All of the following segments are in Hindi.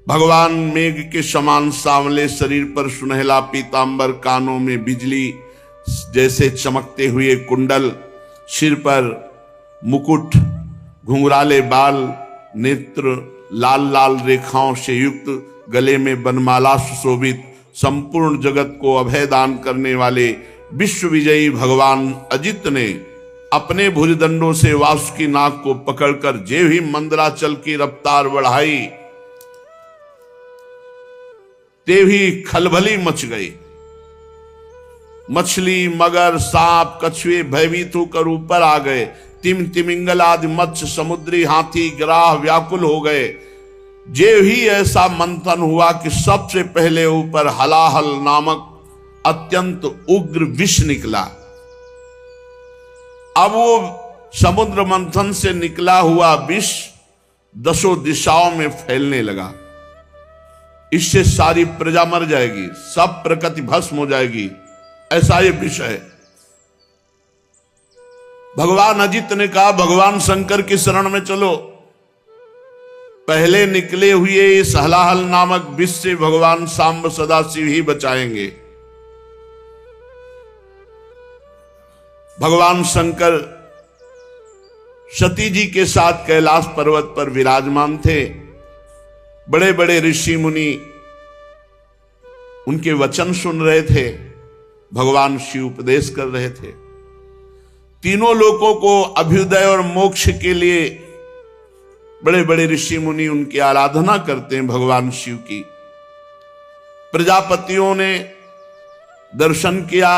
भगवान मेघ के समान सांवले शरीर पर सुनहला पीतांबर, कानों में बिजली जैसे चमकते हुए कुंडल, सिर पर मुकुट, घुंघराले बाल, नेत्र लाल लाल रेखाओं से युक्त, गले में बनमाला सुशोभित, संपूर्ण जगत को अभय दान करने वाले विश्व विजयी भगवान अजित ने अपने भुजदंडों से वासुकी नाग को पकड़कर जे ही मंदराचल की रफ्तार बढ़ाई, ते भी खलबली मच गई। मछली, मगर, सांप, कछुए भयभीत होकर ऊपर आ गए। तिमिंगल आदि मत्स्य, समुद्री हाथी, गिराह व्याकुल हो गए। जे ही ऐसा मंथन हुआ कि सबसे पहले ऊपर हलाहल नामक अत्यंत उग्र विष निकला। अब वो समुद्र मंथन से निकला हुआ विष 10 दिशाओं में फैलने लगा। इससे सारी प्रजा मर जाएगी, सब प्रकृति भस्म हो जाएगी, ऐसा ये विषय है। भगवान अजित ने कहा, भगवान शंकर की शरण में चलो। पहले निकले हुए इस हलाहल नामक विष से भगवान सांब सदाशिव ही बचाएंगे। भगवान शंकर सती जी के साथ कैलाश पर्वत पर विराजमान थे। बड़े बड़े ऋषि मुनि उनके वचन सुन रहे थे, भगवान शिव उपदेश कर रहे थे। तीनों लोगों को अभ्युदय और मोक्ष के लिए बड़े बड़े ऋषि मुनि उनकी आराधना करते हैं, भगवान शिव की। प्रजापतियों ने दर्शन किया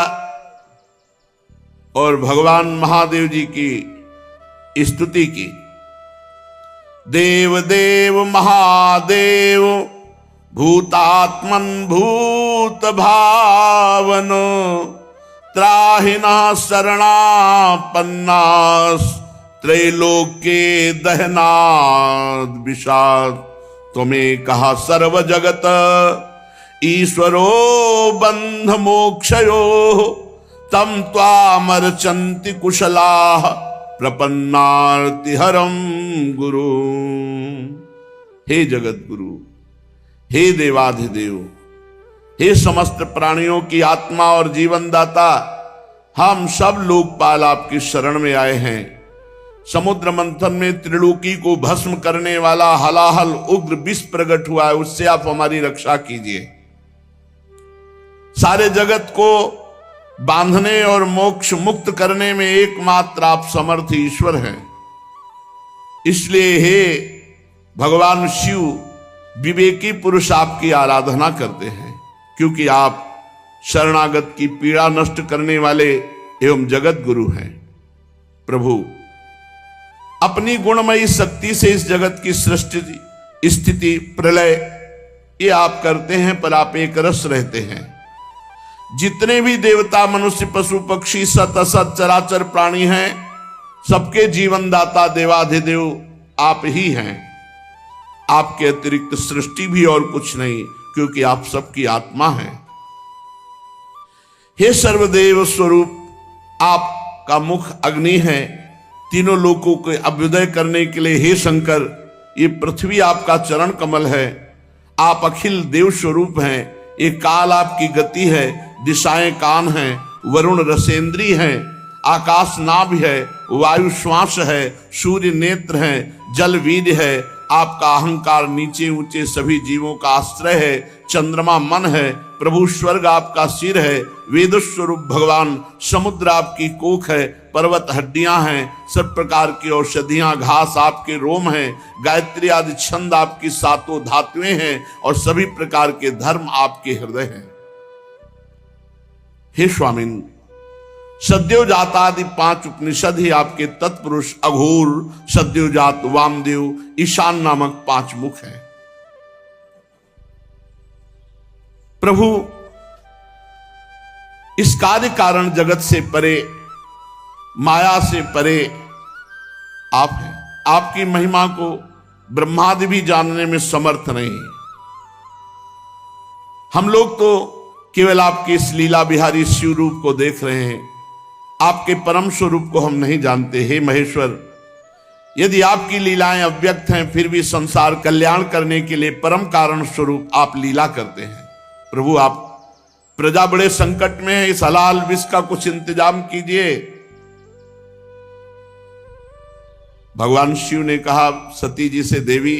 और भगवान महादेव जी की स्तुति की। देव देव महादेव भूतात्मन भूत भावन त्राहिना शरणापन्नास त्रैलोक्ये दहनाद विषाद तुम्हें कहा सर्व जगत ईश्वरो बंध मोक्षयो तम त्वामर्चन्ति कुशलाः प्रपन्नार्ति हरम गुरु। हे जगत गुरु, हे देवाधिदेव, हे समस्त प्राणियों की आत्मा और जीवन दाता, हम सब लोकपाल आपकी शरण में आए हैं। समुद्र मंथन में त्रिलोकी को भस्म करने वाला हलाहल उग्र विष प्रकट हुआ है, उससे आप हमारी रक्षा कीजिए। सारे जगत को बांधने और मोक्ष मुक्त करने में एकमात्र आप समर्थ ईश्वर हैं। इसलिए हे भगवान शिव, विवेकी पुरुष आपकी आराधना करते हैं, क्योंकि आप शरणागत की पीड़ा नष्ट करने वाले एवं जगत गुरु हैं। प्रभु, अपनी गुणमयी शक्ति से इस जगत की सृष्टि, स्थिति, प्रलय ये आप करते हैं, पर आप एक रस रहते हैं। जितने भी देवता, मनुष्य, पशु, पक्षी, सत असत चराचर प्राणी हैं, सबके जीवन दाता देवाधिदेव आप ही हैं। आपके अतिरिक्त सृष्टि भी और कुछ नहीं, क्योंकि आप सबकी आत्मा हैं। हे सर्वदेव स्वरूप, आपका मुख अग्नि है। तीनों लोगों को अभ्युदय करने के लिए हे शंकर, ये पृथ्वी आपका चरण कमल है। आप अखिल देव स्वरूप हैं। ये काल आपकी गति है, दिशाएं कान हैं, वरुण रसेंद्री हैं, आकाश नाभ है, वायु श्वास है, सूर्य नेत्र है, जल वीर्य है। आपका अहंकार नीचे ऊंचे सभी जीवों का आश्रय है। चंद्रमा मन है, प्रभु स्वर्ग आपका सिर है। वेद स्वरूप भगवान समुद्र आपकी कोख है, पर्वत हड्डियां हैं, सब प्रकार की औषधियां घास आपके रोम हैं, गायत्री आदि छंद आपकी सातों धातुएं हैं और सभी प्रकार के धर्म आपके हृदय हैं। हे स्वामिन, सद्योजात आदि 5 उपनिषद ही आपके तत्पुरुष अघोर, सद्योजात, वामदेव, ईशान नामक 5 मुख हैं। प्रभु, इस कार्य कारण जगत से परे, माया से परे आप हैं। आपकी महिमा को ब्रह्मादि भी जानने में समर्थ नहीं। हम लोग तो केवल आपके इस लीला बिहारी शिव रूप को देख रहे हैं, आपके परम स्वरूप को हम नहीं जानते। हे महेश्वर, यदि आपकी लीलाएं अव्यक्त हैं, फिर भी संसार कल्याण करने के लिए परम कारण स्वरूप आप लीला करते हैं। प्रभु, आप प्रजा बड़े संकट में है, इस हलाल विष का कुछ इंतजाम कीजिए। भगवान शिव ने कहा सती जी से, देवी,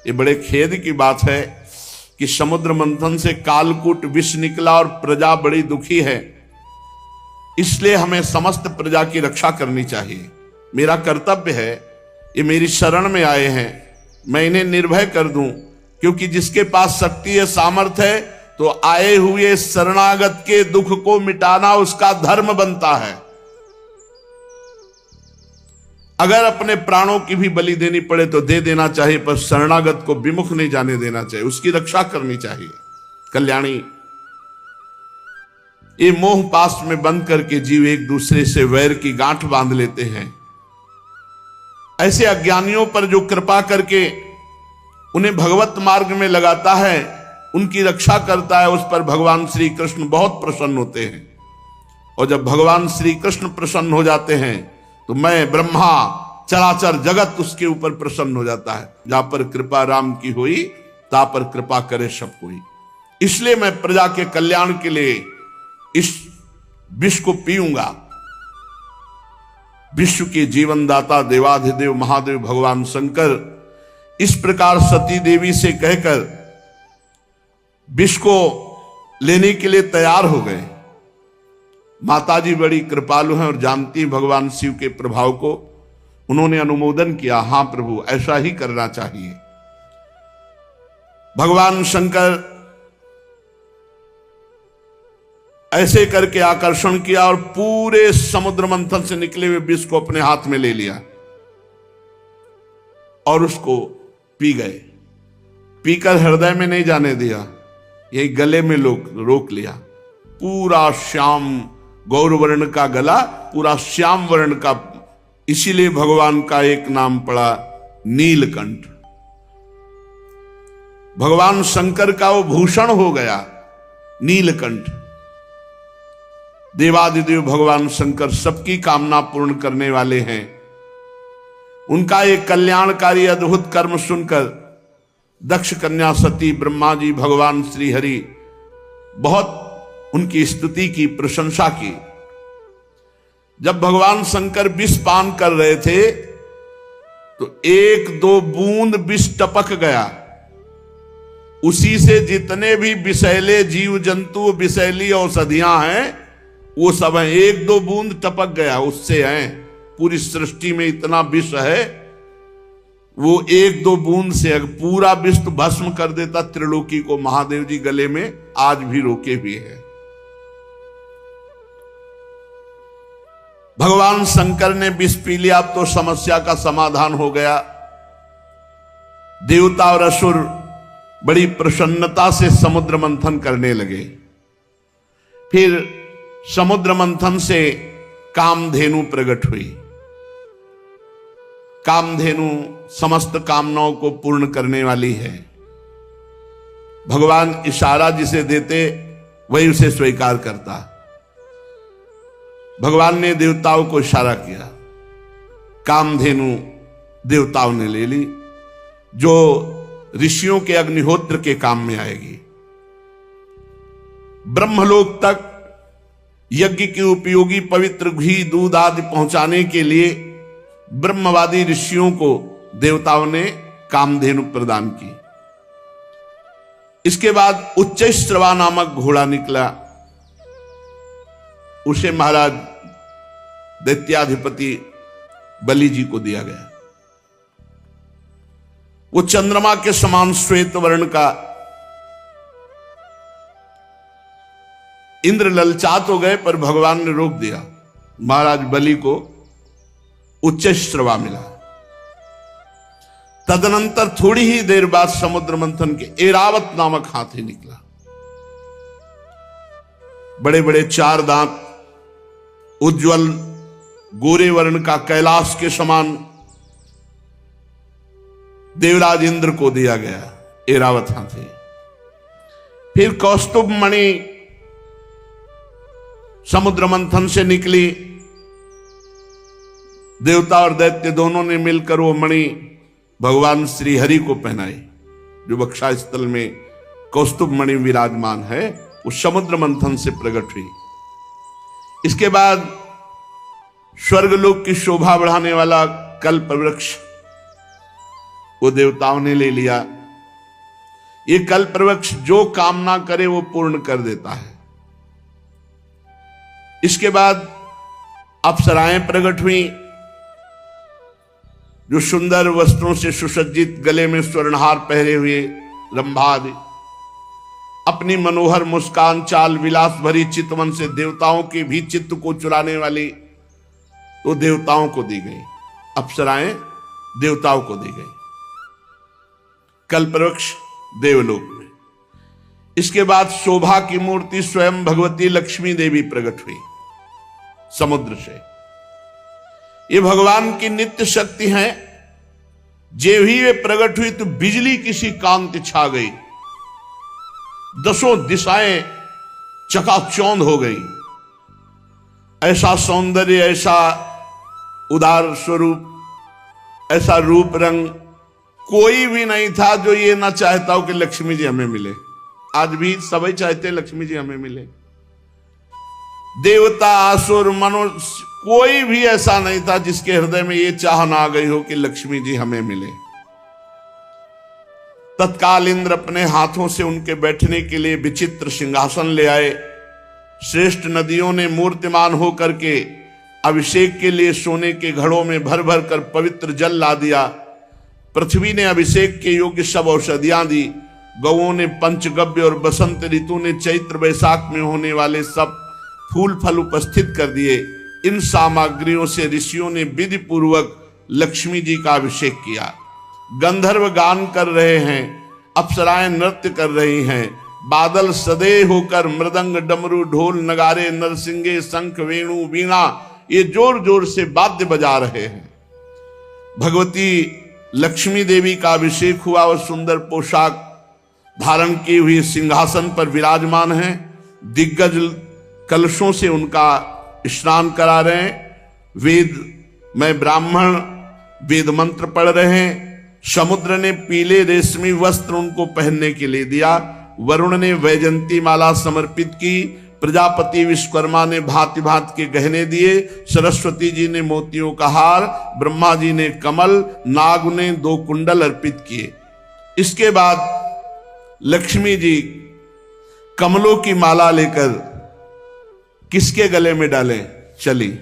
ये बड़े खेद की बात है कि समुद्र मंथन से कालकूट विष निकला और प्रजा बड़ी दुखी है, इसलिए हमें समस्त प्रजा की रक्षा करनी चाहिए। मेरा कर्तव्य है, ये मेरी शरण में आए हैं, मैं इन्हें निर्भय कर दूं, क्योंकि जिसके पास शक्ति है, सामर्थ्य है, तो आए हुए शरणागत के दुख को मिटाना उसका धर्म बनता है। अगर अपने प्राणों की भी बलि देनी पड़े तो दे देना चाहिए, पर शरणागत को विमुख नहीं जाने देना चाहिए, उसकी रक्षा करनी चाहिए। कल्याणी, ये मोह पास में बंद करके जीव एक दूसरे से वैर की गांठ बांध लेते हैं। ऐसे अज्ञानियों पर जो कृपा करके उन्हें भगवत मार्ग में लगाता है, उनकी रक्षा करता है, उस पर भगवान श्री कृष्ण बहुत प्रसन्न होते हैं। और जब भगवान श्री कृष्ण प्रसन्न हो जाते हैं तो मैं, ब्रह्मा, चराचर जगत उसके ऊपर प्रसन्न हो जाता है। जहां पर कृपा राम की हुई, ता पर कृपा करे सब कोई। इसलिए मैं प्रजा के कल्याण के लिए इस विष को पीऊंगा। विश्व के जीवन दाता देवाधिदेव महादेव भगवान शंकर इस प्रकार सती देवी से कहकर विष को लेने के लिए तैयार हो गए। माताजी बड़ी कृपालु हैं और जानती हैं भगवान शिव के प्रभाव को। उन्होंने अनुमोदन किया, हां प्रभु, ऐसा ही करना चाहिए। भगवान शंकर ऐसे करके आकर्षण किया और पूरे समुद्र मंथन से निकले हुए विष को अपने हाथ में ले लिया और उसको पी गए। पीकर हृदय में नहीं जाने दिया, यही गले में रोक लिया। पूरा श्याम गौरवर्ण का गला, पूरा श्याम वर्ण का, इसीलिए भगवान का एक नाम पड़ा नीलकंठ। भगवान शंकर का वो भूषण हो गया नीलकंठ। देवादिदेव भगवान शंकर सबकी कामना पूर्ण करने वाले हैं। उनका एक कल्याणकारी अद्भुत कर्म सुनकर दक्ष कन्या सती, ब्रह्मा जी, भगवान श्री हरि बहुत उनकी स्तुति की, प्रशंसा की। जब भगवान शंकर विष पान कर रहे थे तो 1-2 बूंद विष टपक गया। उसी से जितने भी विषैले जीव जंतु, विषैली औषधियां हैं, वो सब हैं। 1-2 बूंद टपक गया, उससे हैं। पूरी सृष्टि में इतना विष है, वो 1-2 बूंद से अगर पूरा विष तो भस्म कर देता त्रिलोकी को। महादेव जी गले में आज भी रोके हुए हैं। भगवान शंकर ने विष पी लिया तो समस्या का समाधान हो गया। देवता और असुर बड़ी प्रसन्नता से समुद्र मंथन करने लगे। फिर समुद्र मंथन से कामधेनु प्रकट हुई। कामधेनु समस्त कामनाओं को पूर्ण करने वाली है। भगवान इशारा जिसे देते वही उसे स्वीकार करता। भगवान ने देवताओं को इशारा किया, कामधेनु देवताओं ने ले ली, जो ऋषियों के अग्निहोत्र के काम में आएगी। ब्रह्मलोक तक यज्ञ के उपयोगी पवित्र घी, दूध आदि पहुंचाने के लिए ब्रह्मवादी ऋषियों को देवताओं ने कामधेनु प्रदान की। इसके बाद उच्चैश्रवा नामक घोड़ा निकला। उसे महाराज दैत्याधिपति बलि जी को दिया गया। वो चंद्रमा के समान श्वेत वर्ण का। इंद्र ललचात हो गए, पर भगवान ने रोक दिया। महाराज बलि को उच्चैश्रवा मिला। तदनंतर थोड़ी ही देर बाद समुद्र मंथन के ऐरावत नामक हाथी निकला। बड़े बड़े 4 दांत, उज्ज्वल गोरे वर्ण का, कैलाश के समान। देवराज इंद्र को दिया गया ऐरावत हाथी। फिर कौस्तुभ मणि समुद्र मंथन से निकली। देवता और दैत्य दोनों ने मिलकर वो मणि भगवान श्री हरि को पहनाई, जो वक्षा स्थल में कौस्तुभ मणि विराजमान है, वो समुद्र मंथन से प्रकट हुई। इसके बाद स्वर्गलोक की शोभा बढ़ाने वाला कल्प वृक्ष वो देवताओं ने ले लिया। ये कल्प वृक्ष जो कामना करे वो पूर्ण कर देता है। इसके बाद अप्सराएं प्रकट हुई, जो सुंदर वस्त्रों से सुसज्जित, गले में स्वर्णहार पहरे हुए रंभा आदि, अपनी मनोहर मुस्कान, चाल विलास भरी चितवन से देवताओं के भी चित्त को चुराने वाली तो देवताओं को दी गई। अप्सराएं देवताओं को दी गई, कल्पवृक्ष देवलोक में। इसके बाद शोभा की मूर्ति स्वयं भगवती लक्ष्मी देवी प्रकट हुई समुद्र से। ये भगवान की नित्य शक्ति है। जे भी वे प्रकट हुई तो बिजली किसी कांति छा गई, दसों दिशाएं चकाचौंध हो गई। ऐसा सौंदर्य, ऐसा उदार स्वरूप, ऐसा रूप रंग कोई भी नहीं था जो ये ना चाहता हो कि लक्ष्मी जी हमें मिले। आज भी सभी चाहते लक्ष्मी जी हमें मिले। देवता, असुर, मनुष्य, कोई भी ऐसा नहीं था जिसके हृदय में ये चाह ना आ गई हो कि लक्ष्मी जी हमें मिले। तत्काल इंद्र अपने हाथों से उनके बैठने के लिए विचित्र सिंहासन ले आए। श्रेष्ठ नदियों ने मूर्तिमान होकर के अभिषेक के लिए सोने के घड़ों में भर भर कर पवित्र जल ला दिया। पृथ्वी ने अभिषेक के योग्य सब औषधियां दी। गौओं ने पंचगव्य और बसंत ऋतु ने चैत्र वैशाख में होने वाले सब फूल फल उपस्थित कर दिए। इन सामग्रियों से ऋषियों ने विधि पूर्वक लक्ष्मी जी का अभिषेक किया। गंधर्व गान कर रहे हैं, अप्सराएं नृत्य कर रही हैं, बादल सदे होकर मृदंग, डमरू, ढोल, नगारे, नरसिंगे, शंख, वेणु, वीणा ये जोर जोर से वाद्य बजा रहे हैं। भगवती लक्ष्मी देवी का अभिषेक हुआ और सुंदर पोशाक धारण की हुई सिंहासन पर विराजमान हैं। दिग्गज कलशों से उनका स्नान करा रहे हैं। वेद में ब्राह्मण वेद मंत्र पढ़ रहे हैं। समुद्र ने पीले रेशमी वस्त्र उनको पहनने के लिए दिया। वरुण ने वैजंती माला समर्पित की। प्रजापति विश्वकर्मा ने भांति भांति के गहने दिए। सरस्वती जी ने मोतियों का हार, ब्रह्मा जी ने कमल, नाग ने 2 कुंडल अर्पित किए। इसके बाद लक्ष्मी जी कमलों की माला लेकर किसके गले में डाले चली।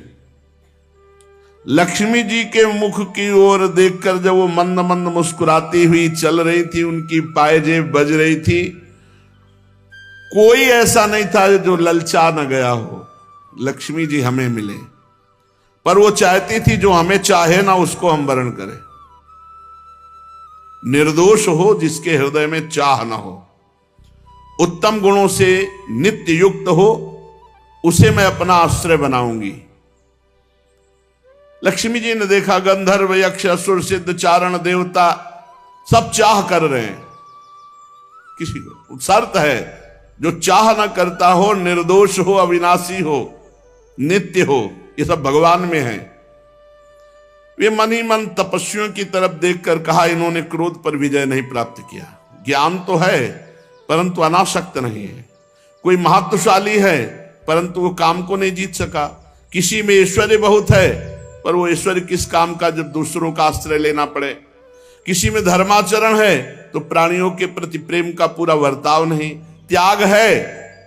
लक्ष्मी जी के मुख की ओर देखकर जब वो मंद मंद मुस्कुराती हुई चल रही थी, उनकी पायजेब बज रही थी, कोई ऐसा नहीं था जो ललचा न गया हो लक्ष्मी जी हमें मिले। पर वो चाहती थी जो हमें चाहे ना उसको हम वरण करें। निर्दोष हो, जिसके हृदय में चाह ना हो, उत्तम गुणों से नित्य युक्त हो, उसे मैं अपना आश्रय बनाऊंगी। लक्ष्मी जी ने देखा गंधर्व, यक्ष, असुर, सिद्ध, चारण, देवता सब चाह कर रहे हैं। किसी को शर्त है, जो चाह ना करता हो, निर्दोष हो, अविनाशी हो, नित्य हो, ये सब भगवान में है। वे मन ही मन तपस्वियों की तरफ देखकर कहा, इन्होंने क्रोध पर विजय नहीं प्राप्त किया। ज्ञान तो है परंतु अनासक्त नहीं है। कोई महत्वशाली है परंतु वो काम को नहीं जीत सका। किसी में ऐश्वर्य बहुत है पर वो ऐश्वर्य किस काम का जब दूसरों का आश्रय लेना पड़े। किसी में धर्माचरण है तो प्राणियों के प्रति प्रेम का पूरा वर्ताव नहीं। त्याग है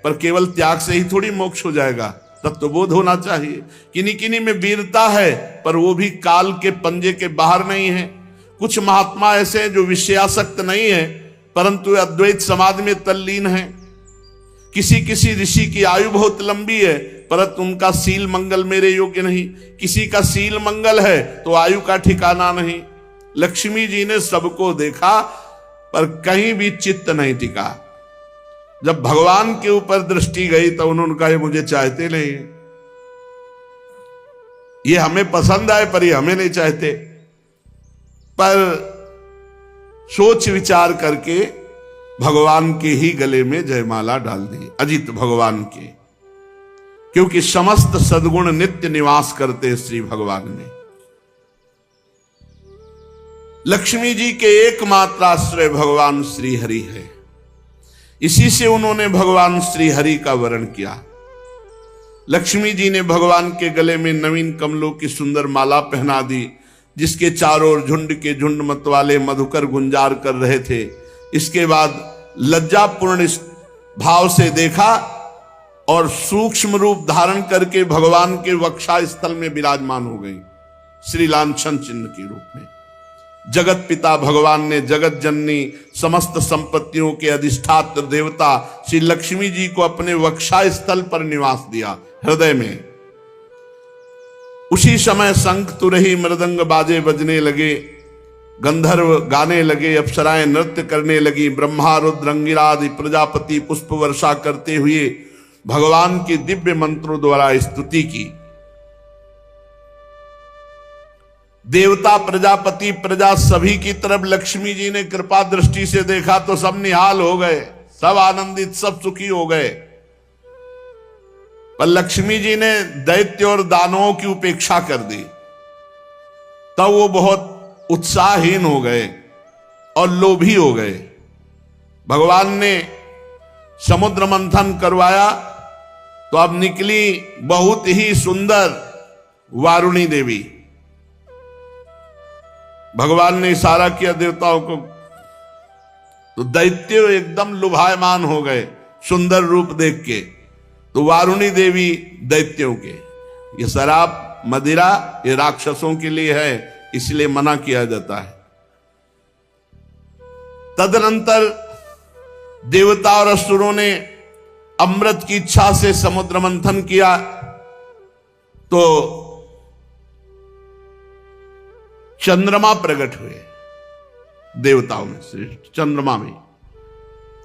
पर केवल त्याग से ही थोड़ी मोक्ष हो जाएगा, तत्वबोध होना चाहिए। किन्हीं किन्हीं में वीरता है पर वो भी काल के पंजे के बाहर नहीं है। कुछ महात्मा ऐसे हैं जो विषयासक्त नहीं है परंतु अद्वैत समाधि में तल्लीन है। किसी किसी ऋषि की आयु बहुत लंबी है परंतु उनका सील मंगल मेरे योग्य नहीं। किसी का सील मंगल है तो आयु का ठिकाना नहीं। लक्ष्मी जी ने सबको देखा पर कहीं भी चित्त नहीं टिका। जब भगवान के ऊपर दृष्टि गई तो उन्होंने कहा ये मुझे चाहते नहीं, ये हमें पसंद आए पर ये हमें नहीं चाहते। पर सोच विचार करके भगवान के ही गले में जयमाला डाल दी, अजित भगवान के, क्योंकि समस्त सद्गुण नित्य निवास करते श्री भगवान में। लक्ष्मी जी के एकमात्र आश्रय भगवान श्री हरि है। इसी से उन्होंने भगवान श्री हरि का वर्ण किया। लक्ष्मी जी ने भगवान के गले में नवीन कमलों की सुंदर माला पहना दी, जिसके चारों ओर झुंड के झुंड मतवाले मधुकर गुंजार कर रहे थे। इसके बाद लज्जापूर्ण भाव से देखा और सूक्ष्म रूप धारण करके भगवान के वक्षा स्थल में विराजमान हो गई, श्री लांछन चिन्ह के रूप में। जगत पिता भगवान ने जगत जननी समस्त संपत्तियों के अधिष्ठात्र देवता श्री लक्ष्मी जी को अपने वक्षा स्थल पर निवास दिया, हृदय में। उसी समय शंख तुरही मृदंग बाजे बजने लगे, गंधर्व गाने लगे, अप्सराएं नृत्य करने लगी, ब्रह्मा रुद्र अंगिरा आदि प्रजापति पुष्प वर्षा करते हुए भगवान की दिव्य मंत्रों द्वारा स्तुति की। देवता प्रजापति प्रजा सभी की तरफ लक्ष्मी जी ने कृपा दृष्टि से देखा तो सब निहाल हो गए, सब आनंदित, सब सुखी हो गए। पर लक्ष्मी जी ने दैत्य और दानवों की उपेक्षा कर दी, तब वो बहुत उत्साहहीन हो गए और लोभी हो गए। भगवान ने समुद्र मंथन करवाया तो अब निकली बहुत ही सुंदर वारुणी देवी। भगवान ने इशारा किया देवताओं को, तो दैत्य एकदम लुभायमान हो गए सुंदर रूप देख के। तो वारुणी देवी दैत्यों के, ये शराब मदिरा ये राक्षसों के लिए है, इसलिए मना किया जाता है। तदनंतर देवता और असुरों ने अमृत की इच्छा से समुद्र मंथन किया तो चंद्रमा प्रकट हुए देवताओं में से, चंद्रमा में।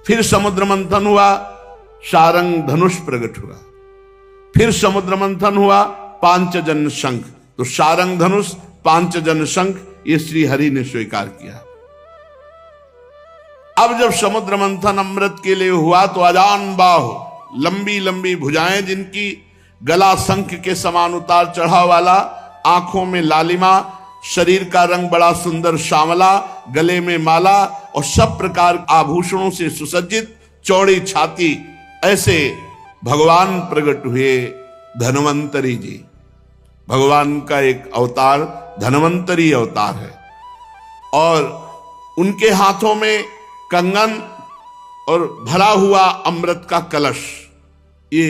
फिर समुद्र मंथन हुआ, शारंग धनुष प्रकट हुआ। फिर समुद्र मंथन हुआ, पांचजन्य शंख। तो शारंग धनुष, पांचजन्य शंख ये श्री हरि ने स्वीकार किया। अब जब समुद्र मंथन अमृत के लिए हुआ तो अजान बाहु, लंबी लंबी भुजाएं जिनकी, गला शंख के समान उतार चढ़ाव वाला, आंखों में लालिमा, शरीर का रंग बड़ा सुंदर श्यामला, गले में माला और सब प्रकार आभूषणों से सुसज्जित, चौड़ी छाती, ऐसे भगवान प्रकट हुए धन्वंतरी जी। भगवान का एक अवतार धन्वंतरी अवतार है और उनके हाथों में कंगन और भरा हुआ अमृत का कलश, ये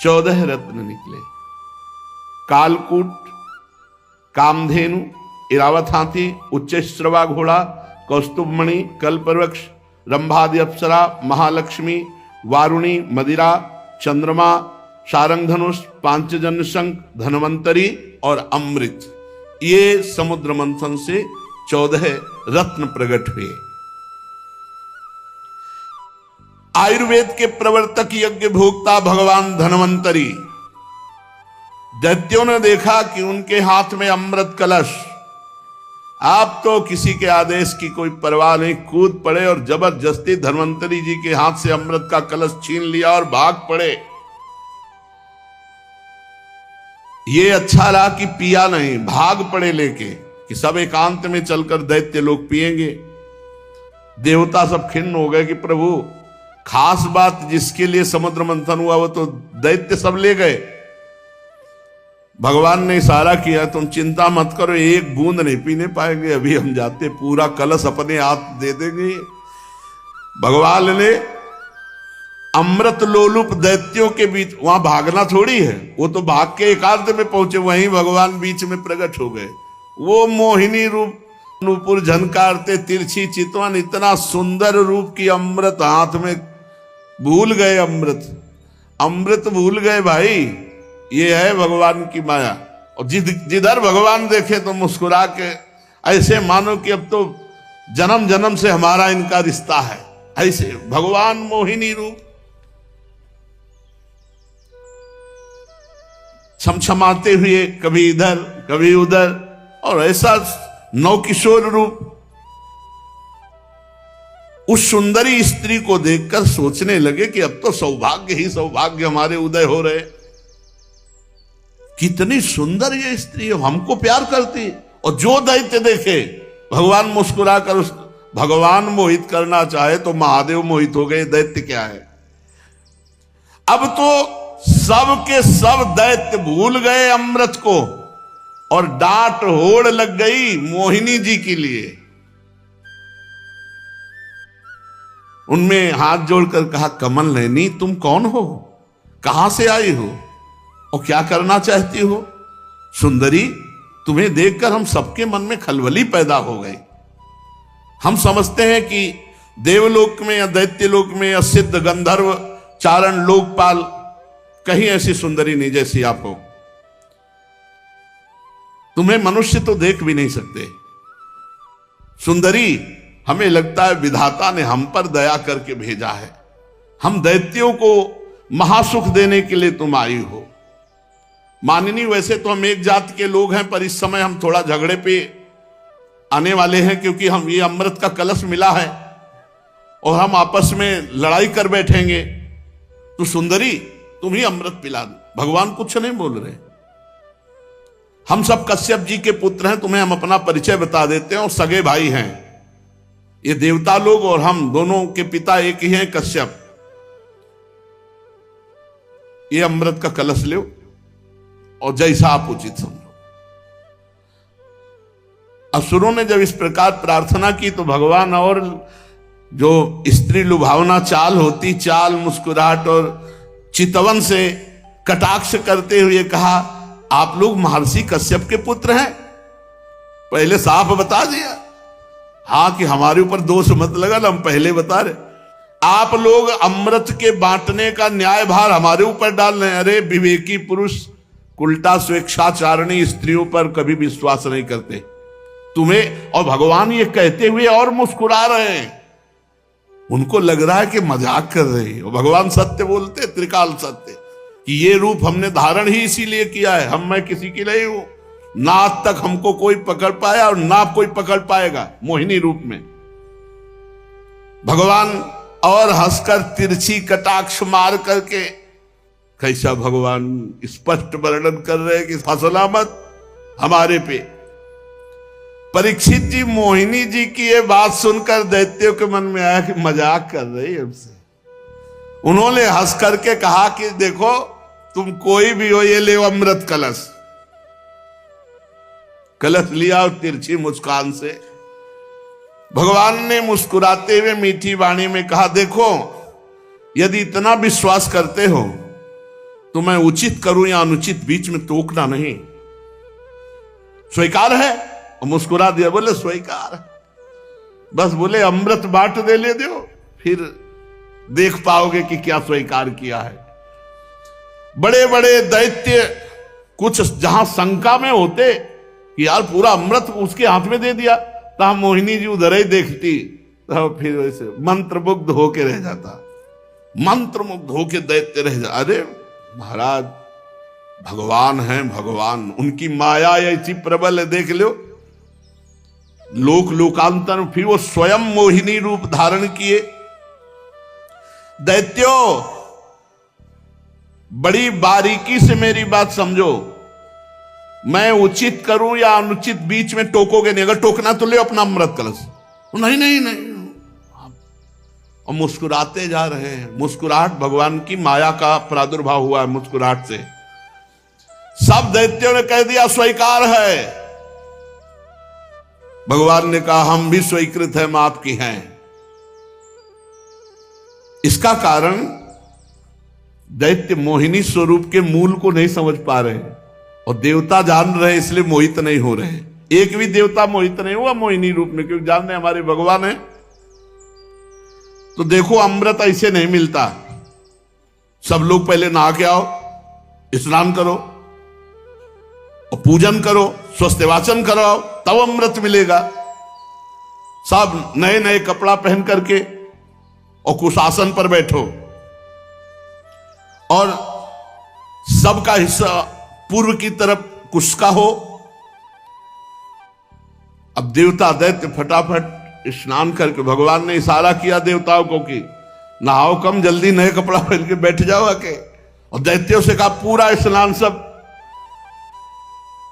14 रत्न निकले। कालकूट, कामधेनु, इरावत हाथी, उच्च श्रवा घोड़ा, कौस्तुभमणि, कल्पवृक्ष, रंभादि अप्सरा, महालक्ष्मी, वारुणी, मदिरा, चंद्रमा, शारंग धनुष, पांचजन्य शंख, धन्वंतरी और अमृत, ये समुद्र मंथन से 14 रत्न प्रकट हुए। आयुर्वेद के प्रवर्तक यज्ञ भोक्ता भगवान धन्वंतरी, दैत्यों ने देखा कि उनके हाथ में अमृत कलश, आप तो किसी के आदेश की कोई परवाह नहीं, कूद पड़े और जबरदस्ती धन्वंतरी जी के हाथ से अमृत का कलश छीन लिया और भाग पड़े। ये अच्छा रहा कि पिया नहीं, भाग पड़े लेके कि सब एकांत में चलकर दैत्य लोग पिएंगे। देवता सब खिन्न हो गए कि प्रभु, खास बात जिसके लिए समुद्र मंथन हुआ वो तो दैत्य सब ले गए। भगवान ने इशारा किया, तुम चिंता मत करो, एक बूंद नहीं पीने पाएंगे, अभी हम जाते पूरा कलश अपने हाथ दे देंगे। भगवान ने अमृत लोलुप दैत्यों के बीच, वहां भागना थोड़ी है, वो तो भाग के एकांत में पहुंचे, वहीं भगवान बीच में प्रकट हो गए। वो मोहिनी रूप, नूपुर झनकारते, तिरछी चितवन, इतना सुंदर रूप की अमृत हाथ में, भूल गए अमृत भूल गए भाई। ये है भगवान की माया। और जिधर भगवान देखे तो मुस्कुरा के ऐसे मानो कि अब तो जन्म जन्म से हमारा इनका रिश्ता है, ऐसे भगवान मोहिनी रूप, छमछमाते हुए कभी इधर कभी उधर, और ऐसा नवकिशोर रूप। उस सुंदरी स्त्री को देखकर सोचने लगे कि अब तो सौभाग्य ही सौभाग्य हमारे उदय हो रहे। कितनी सुंदर ये स्त्री है, हमको प्यार करती, और जो दैत्य देखे भगवान मुस्कुरा कर उस भगवान मोहित करना चाहे तो महादेव मोहित हो गए, दैत्य क्या है। अब तो सब के सब दैत्य भूल गए अमृत को और डांट होड़ लग गई मोहिनी जी के लिए। उनमें हाथ जोड़कर कहा, कमल नयनी तुम कौन हो, कहां से आई हो और क्या करना चाहती हो। सुंदरी तुम्हें देखकर हम सबके मन में खलबली पैदा हो गई। हम समझते हैं कि देवलोक में या दैत्यलोक में या सिद्ध गंधर्व चारण लोकपाल कहीं ऐसी सुंदरी नहीं जैसी आप हो। तुम्हें मनुष्य तो देख भी नहीं सकते। सुंदरी हमें लगता है विधाता ने हम पर दया करके भेजा है। हम दैत्यों को महासुख देने के लिए तुम आई हो। माननी वैसे तो हम एक जात के लोग हैं, पर इस समय हम थोड़ा झगड़े पे आने वाले हैं, क्योंकि हम ये अमृत का कलश मिला है और हम आपस में लड़ाई कर बैठेंगे। तो सुंदरी तुम ही अमृत पिला दो। भगवान कुछ नहीं बोल रहे। हम सब कश्यप जी के पुत्र हैं, तुम्हें हम अपना परिचय बता देते हैं और सगे भाई हैं। ये देवता लोग और हम दोनों के पिता एक ही हैं, कश्यप। ये अमृत का कलश लो और जैसा आप उचित समझो। असुरों ने जब इस प्रकार प्रार्थना की तो भगवान और जो स्त्री लुभावना चाल होती, चाल मुस्कुराहट और चितवन से कटाक्ष करते हुए कहा, आप लोग महर्षि कश्यप के पुत्र हैं। पहले साफ बता दिया, हाँ कि हमारे ऊपर दोष मत लगा, हम पहले बता रहे। आप लोग अमृत के बांटने का न्याय भार हमारे ऊपर डाल रहे हैं। अरे विवेकी पुरुष उल्टा स्वेच्छाचारणी स्त्रियों पर कभी विश्वास नहीं करते। तुम्हें और भगवान ये कहते हुए और मुस्कुरा रहे हैं। उनको लग रहा है कि मजाक कर रहे हैं। और भगवान सत्य बोलते, त्रिकाल सत्य, कि ये रूप हमने धारण ही इसीलिए किया है। मैं किसी की नहीं हूं, ना आज तक हमको कोई पकड़ पाया और ना कोई पकड़ पाएगा मोहिनी रूप में। भगवान और हंसकर तिरछी कटाक्ष मार करके, कैसा भगवान स्पष्ट वर्णन कर रहे हैं कि फसला मत हमारे पे। परीक्षित जी मोहिनी जी की ये बात सुनकर दैत्यों के मन में आया कि मजाक कर रही है हमसे। उन्होंने हंस करके कहा कि देखो तुम कोई भी हो, ये ले अमृत कलश। कलश लिया और तिरछी मुस्कान से भगवान ने मुस्कुराते हुए मीठी वाणी में कहा, देखो यदि इतना विश्वास करते हो तो मैं उचित करूं या अनुचित बीच में टोकना नहीं। स्वीकार है? और मुस्कुरा दिया, बोले स्वीकार। बस बोले अमृत बांट दे ले दो, फिर देख पाओगे कि क्या स्वीकार किया है। बड़े बड़े दैत्य कुछ जहां शंका में होते कि यार पूरा अमृत उसके हाथ में दे दिया, तो मोहिनी जी उधर ही देखती तो फिर वैसे मंत्रमुग्ध होके रह जाता। मंत्रमुग्ध होके दैत्य रह जा। अरे महाराज भगवान हैं, भगवान, उनकी माया ऐसी प्रबल है, देख लो। लोक लोकांतर फिर वो स्वयं मोहिनी रूप धारण किए। दैत्यो बड़ी बारीकी से मेरी बात समझो। मैं उचित करूं या अनुचित बीच में टोकोगे नहीं। अगर टोकना तो ले अपना अमृत कलश। नहीं नहीं नहीं, और मुस्कुराते जा रहे हैं। मुस्कुराहट भगवान की माया का प्रादुर्भाव हुआ है। मुस्कुराहट से सब दैत्यों ने कह दिया स्वीकार है। भगवान ने कहा हम भी स्वीकृत हैं, आपकी हैं। इसका कारण दैत्य मोहिनी स्वरूप के मूल को नहीं समझ पा रहे और देवता जान रहे, इसलिए मोहित नहीं हो रहे। एक भी देवता मोहित नहीं हुआ मोहिनी रूप में, क्योंकि जान रहे हमारे भगवान है। तो देखो अमृत ऐसे नहीं मिलता। सब लोग पहले नहा के आओ, स्नान करो और पूजन करो, स्वस्थवाचन कराओ, तब अमृत मिलेगा। सब नए नए कपड़ा पहन करके और कुशासन पर बैठो और सबका हिस्सा पूर्व की तरफ कुश का हो। अब देवता दैत्य फटाफट स्नान करके, भगवान ने इशारा किया देवताओं को कि नहाओ कम, जल्दी नए कपड़ा पहन के बैठ जाओ आके। और दैत्यों से कहा पूरा स्नान सब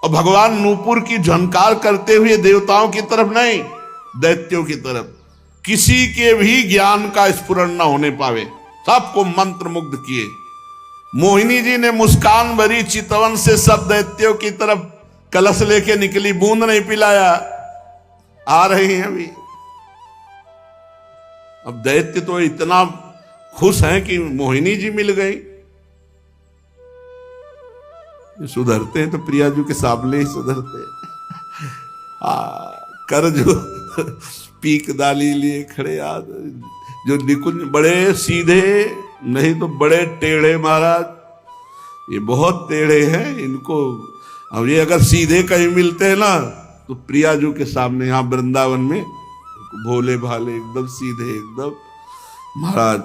और भगवान नूपुर की झनकार करते हुए देवताओं की तरफ नहीं, दैत्यों की तरफ, किसी के भी ज्ञान का स्फुरण न होने पावे, सबको मंत्र मुग्ध किए। मोहिनी जी ने मुस्कान भरी चितवन से सब दैत्यों की तरफ कलश लेके निकली, बूंद नहीं पिलाया, आ रही हैं अभी। अब दैत्य तो इतना खुश हैं कि मोहिनी जी मिल गई। सुधरते हैं तो प्रियाजू के सामने ही सुधरते कर जो पीक दाली लिए खड़े याद, जो निकुंज बड़े सीधे नहीं तो बड़े टेढ़े महाराज, ये बहुत टेढ़े हैं इनको। अब ये अगर सीधे कहीं मिलते हैं ना तो प्रियाजू के सामने यहाँ वृंदावन में भोले भाले एकदम सीधे एकदम। महाराज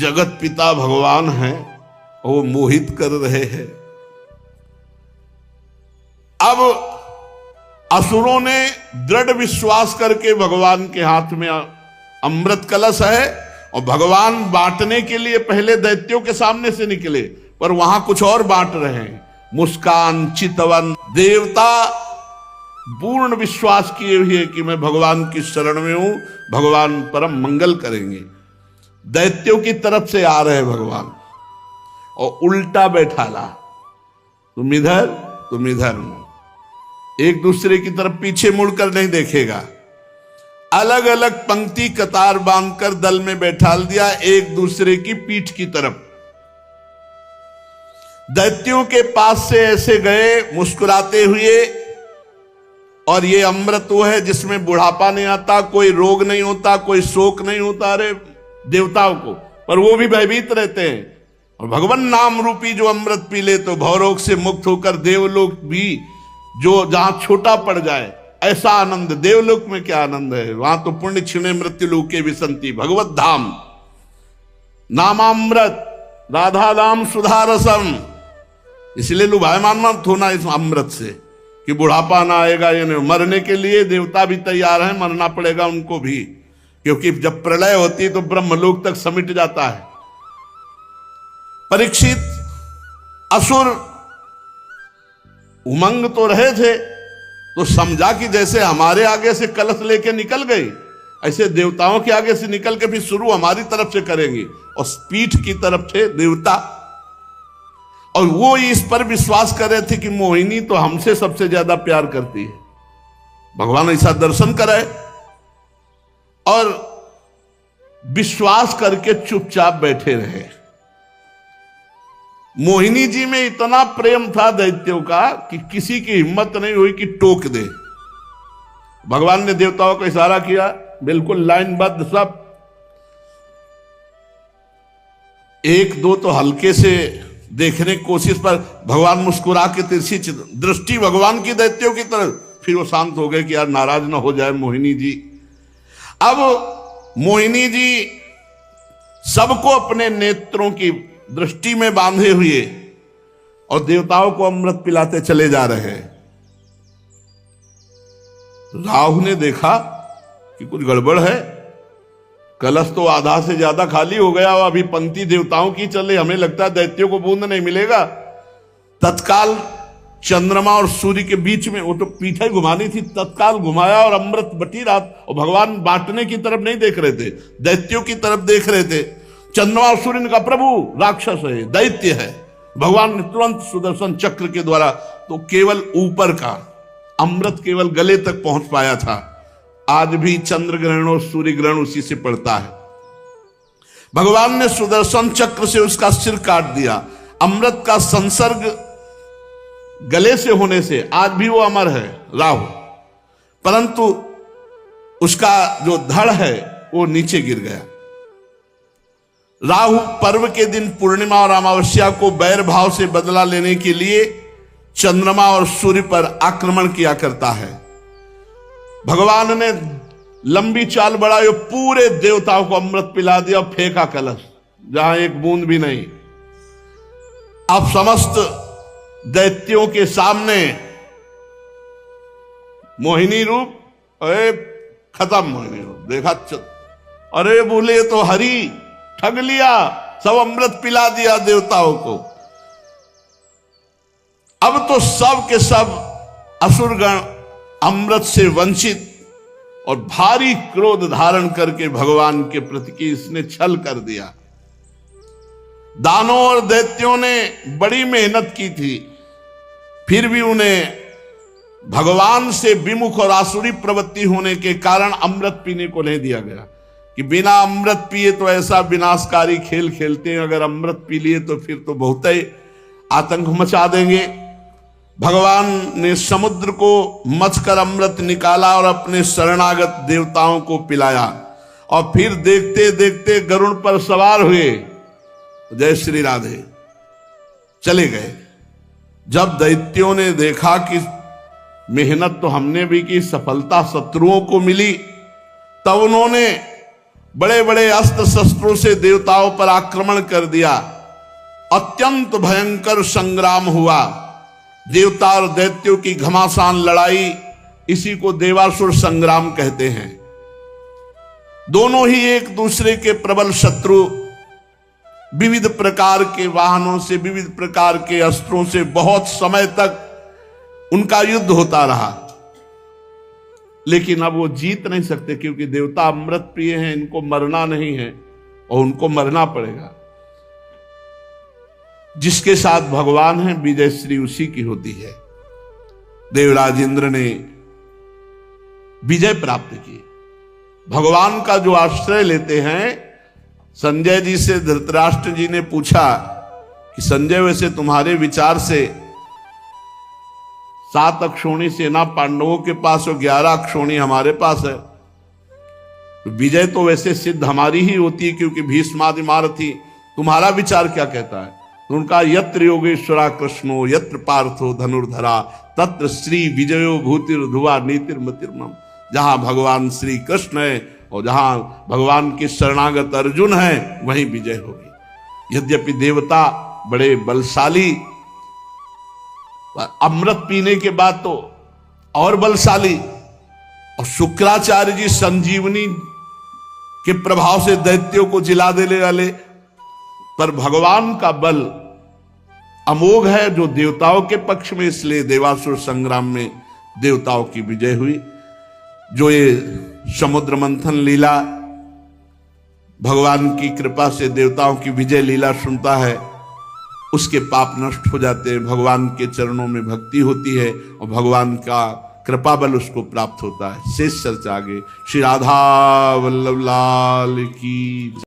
जगत पिता भगवान है और वो मोहित कर रहे हैं। अब असुरों ने दृढ़ विश्वास करके भगवान के हाथ में अमृत कलश है और भगवान बांटने के लिए पहले दैत्यों के सामने से निकले, पर वहां कुछ और बांट रहे हैं। मुस्कान चितवन देवता पूर्ण विश्वास किए हुए कि मैं भगवान की शरण में हूं, भगवान परम मंगल करेंगे। दैत्यों की तरफ से आ रहे भगवान और उल्टा बैठाला, तुम इधर, एक दूसरे की तरफ पीछे मुड़कर नहीं देखेगा। अलग अलग पंक्ति कतार बांधकर दल में बैठाल दिया, एक दूसरे की पीठ की तरफ। दैत्यों के पास से ऐसे गए मुस्कुराते हुए, और ये अमृत वो है जिसमें बुढ़ापा नहीं आता, कोई रोग नहीं होता, कोई शोक नहीं होता। अरे देवताओं को, पर वो भी भयभीत रहते हैं। और भगवान नाम रूपी जो अमृत पी ले तो भवरोग से मुक्त होकर देवलोक भी जो जहां छोटा पड़ जाए, ऐसा आनंद देवलोक में क्या आनंद है। वहां तो पुण्य क्षीणे मृत्यु लोके विसंति भगवत धाम नामामृत राधा नाम सुधा रसम। इसलिए लुभायमान मत होना इस अमृत से कि बुढ़ापा ना आएगा, ये नहीं। मरने के लिए देवता भी तैयार हैं, मरना पड़ेगा उनको भी, क्योंकि जब प्रलय होती है तो ब्रह्मलोक तक समिट जाता है। परीक्षित असुर उमंग तो रहे थे, तो समझा कि जैसे हमारे आगे से कलश लेके निकल गई, ऐसे देवताओं के आगे से निकल के फिर शुरू हमारी तरफ से करेंगे। और पीठ की तरफ थे देवता, और वो इस पर विश्वास कर रहे थे कि मोहिनी तो हमसे सबसे ज्यादा प्यार करती है। भगवान ऐसा दर्शन करे और विश्वास करके चुपचाप बैठे रहे। मोहिनी जी में इतना प्रेम था दैत्यों का कि किसी की हिम्मत नहीं हुई कि टोक दे। भगवान ने देवताओं को इशारा किया, बिल्कुल लाइनबद्ध सब। एक दो तो हल्के से देखने की कोशिश पर भगवान मुस्कुरा के तिरछी दृष्टि भगवान की दैत्यों की तरफ, फिर वो शांत हो गए कि यार नाराज ना हो जाए मोहिनी जी। अब मोहिनी जी सबको अपने नेत्रों की दृष्टि में बांधे हुए और देवताओं को अमृत पिलाते चले जा रहे हैं। राहु ने देखा कि कुछ गड़बड़ है, कलश तो आधा से ज्यादा खाली हो गया, अभी पंक्ति देवताओं की चले, हमें लगता है दैत्यों को बूंद नहीं मिलेगा। तत्काल चंद्रमा और सूर्य के बीच में, वो तो पीठे घुमानी थी, तत्काल घुमाया और अमृत बटी रात। और भगवान बांटने की तरफ नहीं देख रहे थे, दैत्यों की तरफ देख रहे थे। चंद्रमा और सूर्य ने कहा प्रभु राक्षस है, दैत्य है। भगवान ने तुरंत सुदर्शन चक्र के द्वारा तो केवल ऊपर का अमृत केवल गले तक पहुंच पाया था। आज भी चंद्र ग्रहण और सूर्य ग्रहण उसी से पड़ता है। भगवान ने सुदर्शन चक्र से उसका सिर काट दिया। अमृत का संसर्ग गले से होने से आज भी वो अमर है राहु, परंतु उसका जो धड़ है वो नीचे गिर गया। राहु पर्व के दिन पूर्णिमा और अमावस्या को बैर भाव से बदला लेने के लिए चंद्रमा और सूर्य पर आक्रमण किया करता है। भगवान ने लंबी चाल बढ़ाई, पूरे देवताओं को अमृत पिला दिया और फेंका कलश, जहां एक बूंद भी नहीं। अब समस्त दैत्यों के सामने मोहिनी रूप, अरे खत्म मोहिनी रूप देखा, अरे बोले तो हरि ठग लिया, सब अमृत पिला दिया देवताओं को। अब तो सब के सब असुरगण अमृत से वंचित और भारी क्रोध धारण करके भगवान के प्रति इसने छल कर दिया। दानों और दैत्यों ने बड़ी मेहनत की थी, फिर भी उन्हें भगवान से विमुख और आसुरी प्रवृत्ति होने के कारण अमृत पीने को नहीं दिया गया कि बिना अमृत पिए तो ऐसा विनाशकारी खेल खेलते हैं, अगर अमृत पी लिए तो फिर तो बहुत ही आतंक मचा देंगे। भगवान ने समुद्र को मथकर अमृत निकाला और अपने शरणागत देवताओं को पिलाया और फिर देखते देखते गरुड़ पर सवार हुए, जय श्री राधे, चले गए। जब दैत्यों ने देखा कि मेहनत तो हमने भी की, सफलता शत्रुओं को मिली, तब उन्होंने बड़े बड़े अस्त्र शस्त्रों से देवताओं पर आक्रमण कर दिया। अत्यंत भयंकर संग्राम हुआ। देवता और दैत्यों की घमासान लड़ाई, इसी को देवासुर संग्राम कहते हैं। दोनों ही एक दूसरे के प्रबल शत्रु, विविध प्रकार के वाहनों से, विविध प्रकार के अस्त्रों से बहुत समय तक उनका युद्ध होता रहा, लेकिन अब वो जीत नहीं सकते क्योंकि देवता अमृत पिए हैं, इनको मरना नहीं है और उनको मरना पड़ेगा। जिसके साथ भगवान है विजय श्री उसी की होती है। देवराज इंद्र ने विजय प्राप्त की। भगवान का जो आश्रय लेते हैं, संजय जी से धृतराष्ट्र जी ने पूछा कि संजय वैसे तुम्हारे विचार से 7 अक्षौणी सेना पांडवों के पास और 11 अक्षौणी हमारे पास है, विजय तो वैसे सिद्ध हमारी ही होती है क्योंकि भीष्मादि महारथी। तुम्हारा विचार क्या कहता है? तो उनका यत्र योगेश्वरा कृष्णो यत्र पार्थो धनुर्धरा तत्र श्री विजयो भूतिर्धुवा नीतिर्मतिर्मम। जहां भगवान श्री कृष्ण है और जहां भगवान के शरणागत अर्जुन है, वहीं विजय होगी। यद्यपि देवता बड़े बलशाली, अमृत पीने के बाद तो और बलशाली, और शुक्राचार्य जी संजीवनी के प्रभाव से दैत्यों को जिला देने वाले, पर भगवान का बल अमोघ है जो देवताओं के पक्ष में, इसलिए देवासुर संग्राम में देवताओं की विजय हुई। जो ये समुद्र मंथन लीला, भगवान की कृपा से देवताओं की विजय लीला सुनता है, उसके पाप नष्ट हो जाते हैं, भगवान के चरणों में भक्ति होती है और भगवान का कृपा बल उसको प्राप्त होता है। शेष चर्चा आगे। श्री राधा वल्लभ लाल की।